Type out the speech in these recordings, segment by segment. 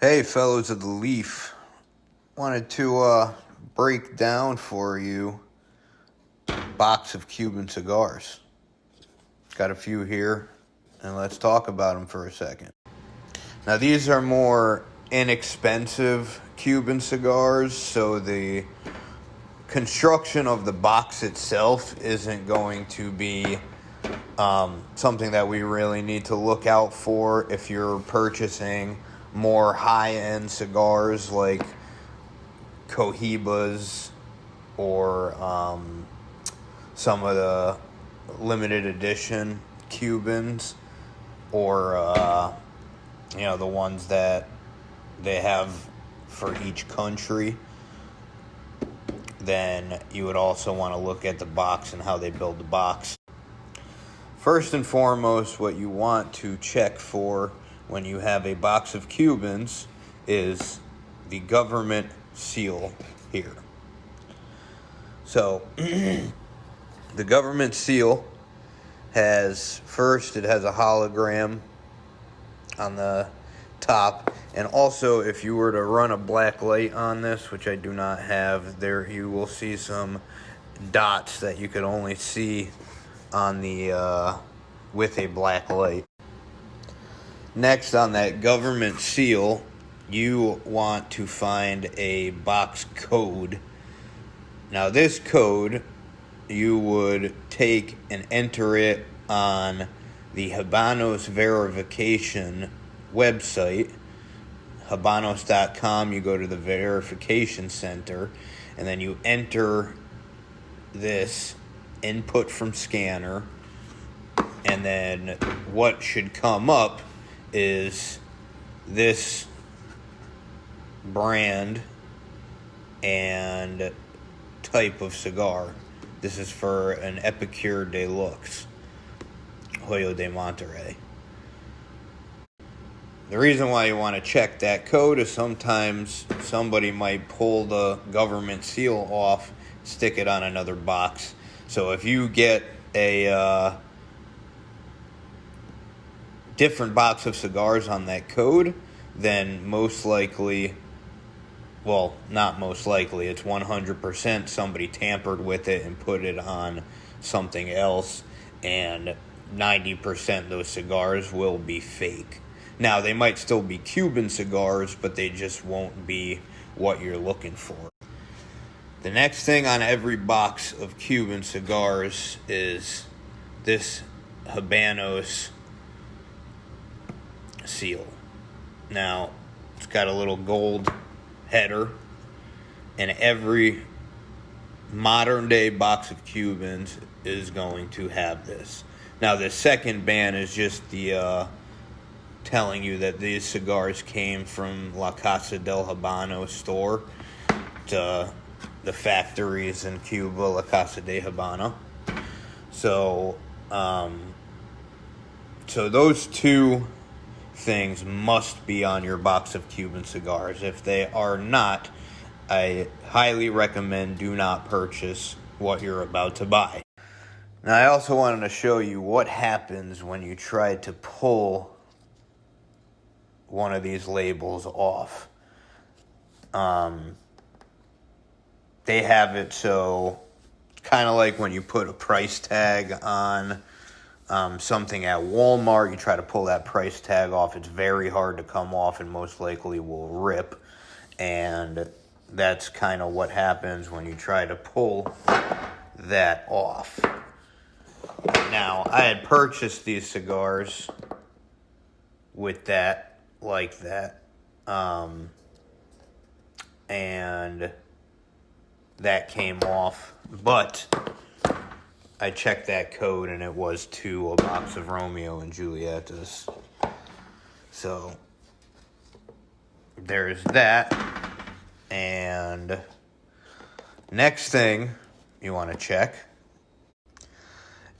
Hey, fellows of the Leaf. Wanted to break down for you a box of Cuban cigars. Got a few here, and let's talk about them for a second. Now, these are more inexpensive Cuban cigars, so the construction of the box itself isn't going to be something that we really need to look out for if you're purchasing more high-end cigars like Cohibas or some of the limited edition Cubans, or the ones that they have for each country. Then you would also want to look at the box and how they build the box. First and foremost, what you want to check for when you have a box of Cubans is the government seal here. So, the government seal has a hologram on the top, and also if you were to run a black light on this, which I do not have, there you will see some dots that you could only see on the with a black light. Next, on that government seal, you want to find a box code. Now, this code, you would take and enter it on the Habanos verification website, Habanos.com. You go to the verification center, and then you enter this input from scanner, and then what should come up is this brand and type of cigar. This is for an Epicure Deluxe, Hoyo de Monterrey. The reason why you want to check that code is sometimes somebody might pull the government seal off, stick it on another box. So if you get a different box of cigars on that code, then most likely, well, not most likely, it's 100% somebody tampered with it and put it on something else, and 90% of those cigars will be fake. Now, they might still be Cuban cigars, but they just won't be what you're looking for. The next thing on every box of Cuban cigars is this Habanos seal. Now, it's got a little gold header, and every modern day box of Cubans is going to have this. Now, the second band is just the telling you that these cigars came from La Casa del Habano store to the factories in Cuba, La Casa de Habana. So those two things must be on your box of Cuban cigars. If they are not, I highly recommend do not purchase what you're about to buy. Now, I also wanted to show you what happens when you try to pull one of these labels off. They have it so, kind of like when you put a price tag on something at Walmart, you try to pull that price tag off. It's very hard to come off and most likely will rip. And that's kind of what happens when you try to pull that off. Now, I had purchased these cigars with that, like that. And that came off. But I checked that code, and it was to a box of Romeo and Julietas. So there's that. And next thing you want to check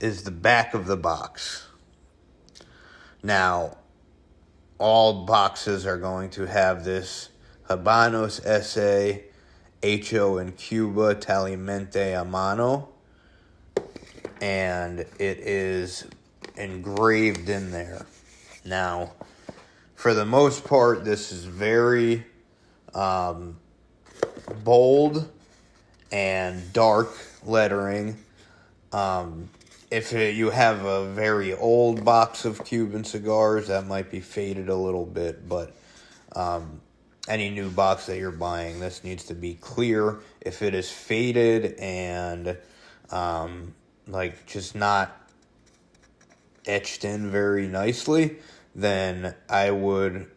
is the back of the box. Now, all boxes are going to have this Habanos S.A. Hecho en Cuba Talimente a Mano, and it is engraved in there. Now, for the most part, this is very bold and dark lettering. If you have a very old box of Cuban cigars, that might be faded a little bit, but any new box that you're buying, this needs to be clear. If it is faded and just not etched in very nicely, then it would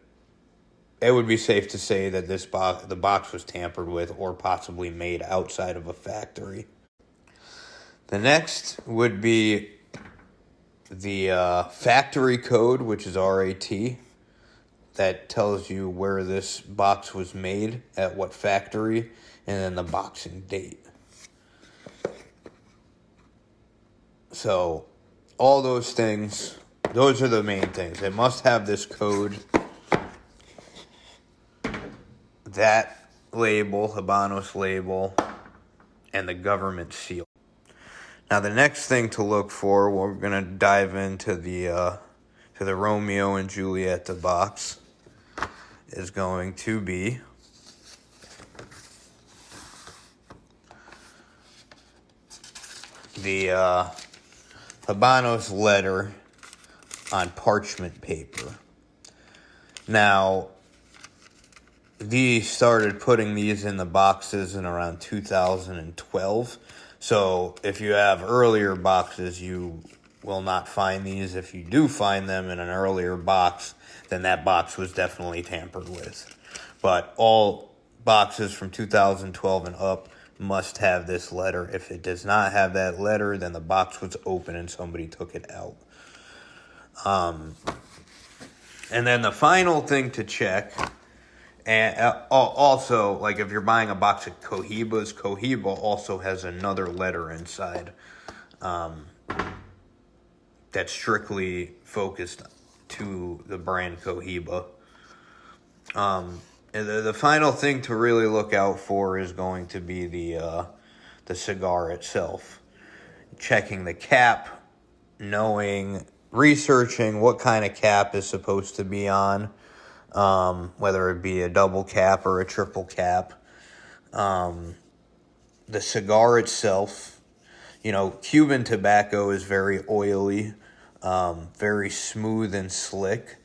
be safe to say that the box was tampered with or possibly made outside of a factory. The next would be the factory code, which is RAT. That tells you where this box was made, at what factory, and then the boxing date. So, all those things, those are the main things. It must have this code, that label, Habanos label, and the government seal. Now, the next thing to look for, we're going to dive into the Romeo and Juliet box, is going to be the Habanos letter on parchment paper. Now, these started putting these in the boxes in around 2012. So if you have earlier boxes, you will not find these. If you do find them in an earlier box, then that box was definitely tampered with. But all boxes from 2012 and up must have this letter. If it does not have that letter, then the box was open and somebody took it out. And then the final thing to check, and also, like if you're buying a box of Cohibas, Cohiba also has another letter inside that's strictly focused to the brand Cohiba. And the final thing to really look out for is going to be the cigar itself. Checking the cap, researching what kind of cap is supposed to be on. Whether it be a double cap or a triple cap. The cigar itself, Cuban tobacco is very oily, very smooth and slick.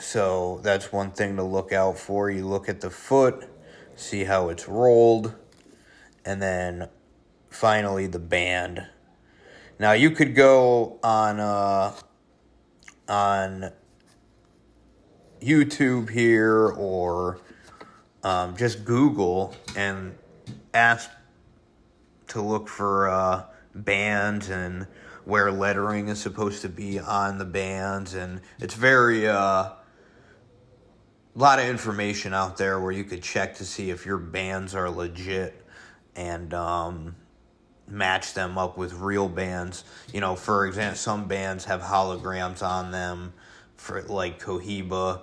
So that's one thing to look out for. You look at the foot, see how it's rolled, and then finally the band. Now you could go on YouTube here or just Google and ask to look for bands and where lettering is supposed to be on the bands, and it's very a lot of information out there where you could check to see if your bands are legit and match them up with real bands. For example, some bands have holograms on them. For like Cohiba,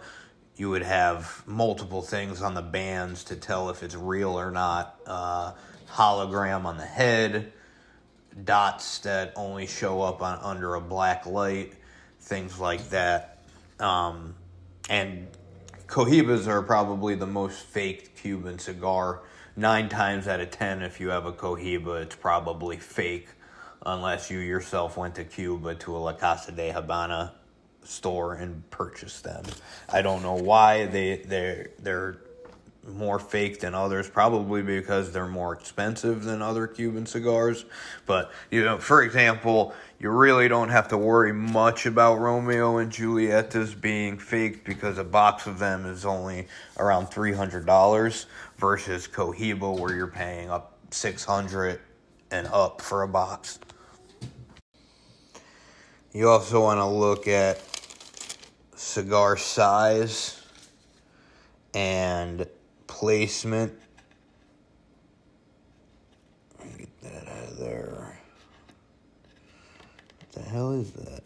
you would have multiple things on the bands to tell if it's real or not. Hologram on the head, dots that only show up under a black light, things like that. And Cohibas are probably the most faked Cuban cigar. 9 times out of 10, if you have a Cohiba, it's probably fake, unless you yourself went to Cuba to a La Casa de Habana store and purchase them. I don't know why they're more fake than others, probably because they're more expensive than other Cuban cigars. But for example, you really don't have to worry much about Romeo and Julietas being faked, because a box of them is only around $300 versus Cohiba where you're paying up $600 and up for a box. You also want to look at cigar size and placement. Get that out of there. What the hell is that?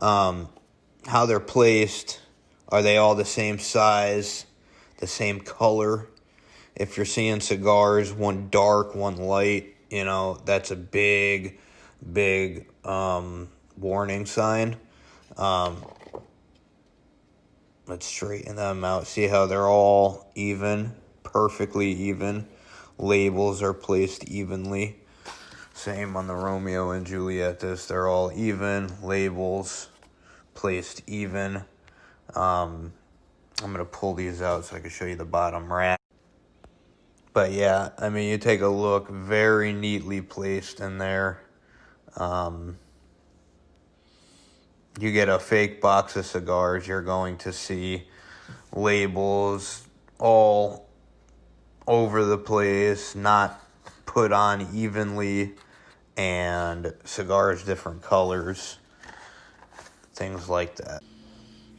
How they're placed. Are they all the same size, the same color? If you're seeing cigars, one dark, one light, that's a big warning sign. Let's straighten them out. See how they're all even, perfectly even. Labels are placed evenly. Same on the Romeo and Juliet. They're all even. Labels placed even. I'm going to pull these out so I can show you the bottom rack. But yeah, I mean, you take a look, very neatly placed in there. You get a fake box of cigars, you're going to see labels all over the place, not put on evenly, and cigars different colors, things like that.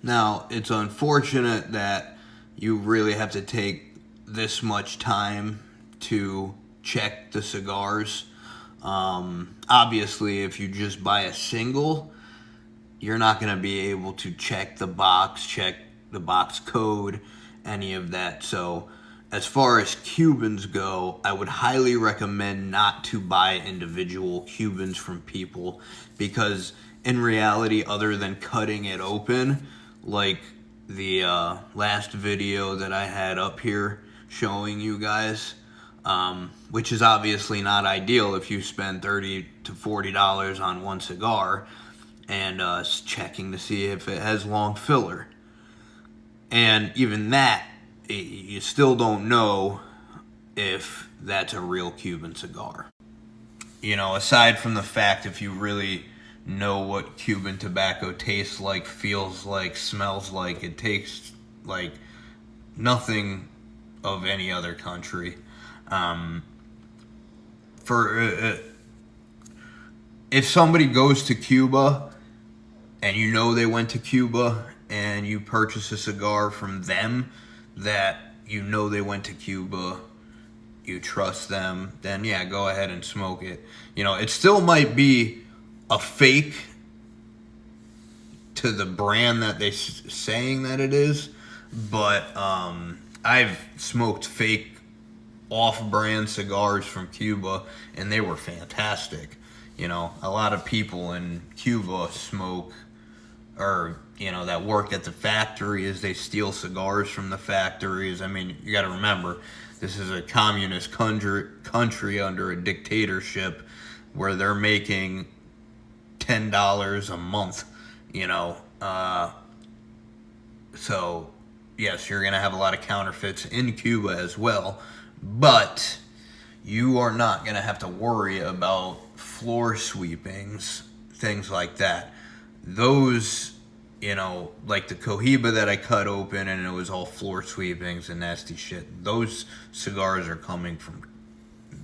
Now, it's unfortunate that you really have to take this much time to check the cigars. Obviously, if you just buy a single, you're not going to be able to check the box code, any of that. So as far as Cubans go, I would highly recommend not to buy individual Cubans from people, because in reality, other than cutting it open, like the last video that I had up here showing you guys, which is obviously not ideal if you spend $30 to $40 on one cigar, and checking to see if it has long filler. And even that, you still don't know if that's a real Cuban cigar. You know, aside from the fact, if you really know what Cuban tobacco tastes like, feels like, smells like, it tastes like nothing of any other country. If somebody goes to Cuba and you know they went to Cuba and you purchase a cigar from them that you know they went to Cuba, you trust them, then yeah, go ahead and smoke it. You know, it still might be a fake to the brand that they're saying that it is, but I've smoked fake off-brand cigars from Cuba, and they were fantastic. You know, a lot of people in Cuba smoke, or, you know, that work at the factories, they steal cigars from the factories. I mean, you got to remember, this is a communist country under a dictatorship where they're making $10 a month, you know. So, yes, you're going to have a lot of counterfeits in Cuba as well, but you are not going to have to worry about floor sweepings, things like that. Those, you know, like the Cohiba that I cut open and it was all floor sweepings and nasty shit, those cigars are coming from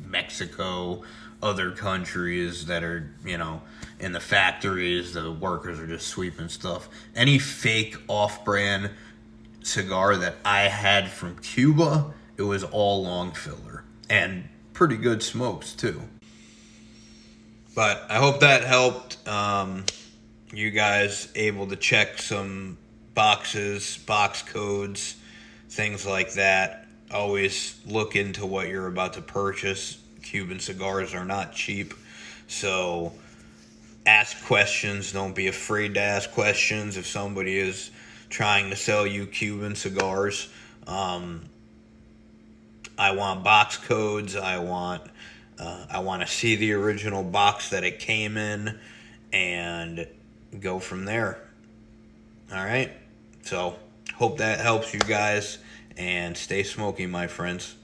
Mexico, other countries that are, you know, in the factories, the workers are just sweeping stuff. Any fake off-brand cigar that I had from Cuba, it was all long filler and pretty good smokes too. But I hope that helped. You guys able to check some boxes, box codes, things like that. Always look into what you're about to purchase. Cuban cigars are not cheap, so ask questions. Don't be afraid to ask questions if somebody is trying to sell you Cuban cigars. I want box codes. I want to see the original box that it came in, and go from there. All right. So hope that helps you guys, and stay smoky, my friends.